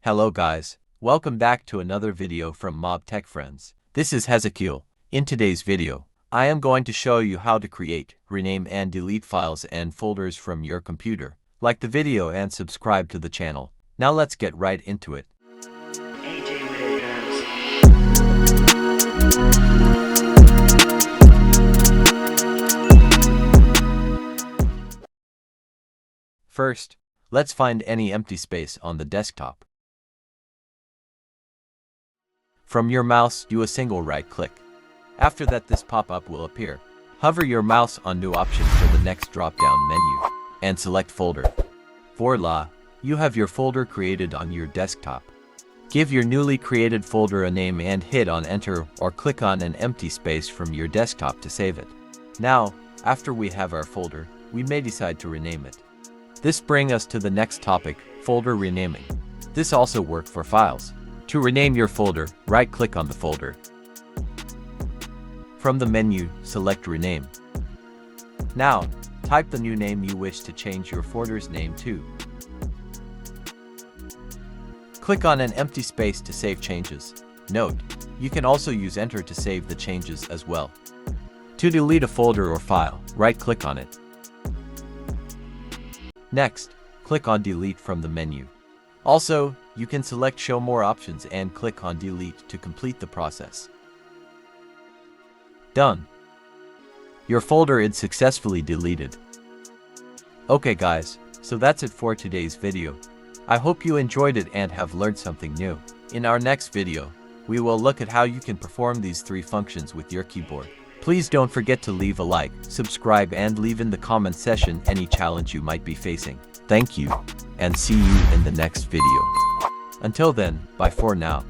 Hello guys, welcome back to another video from Mob Tech Friends. This is Hezekiel. In today's video, I am going to show you how to create, rename and delete files and folders from your computer. Like the video and subscribe to the channel. Now let's get right into it. First, let's find any empty space on the desktop. From your mouse, do a single right-click. After that, this pop-up will appear. Hover your mouse on New Option for the next drop-down menu, and select Folder. Voila! You have your folder created on your desktop. Give your newly created folder a name and hit on Enter or click on an empty space from your desktop to save it. Now, after we have our folder, we may decide to rename it. This brings us to the next topic, folder renaming. This also works for files. To rename your folder, right-click on the folder. From the menu, select Rename. Now, type the new name you wish to change your folder's name to. Click on an empty space to save changes. Note, you can also use Enter to save the changes as well. To delete a folder or file, right-click on it. Next, click on Delete from the menu. Also, you can select Show More options and click on Delete to complete the process. Done. Your folder is successfully deleted. Okay guys, so that's it for today's video. I hope you enjoyed it and have learned something new. In our next video, we will look at how you can perform these three functions with your keyboard. Please don't forget to leave a like, subscribe and leave in the comment section any challenge you might be facing. Thank you, and see you in the next video. Until then, bye for now.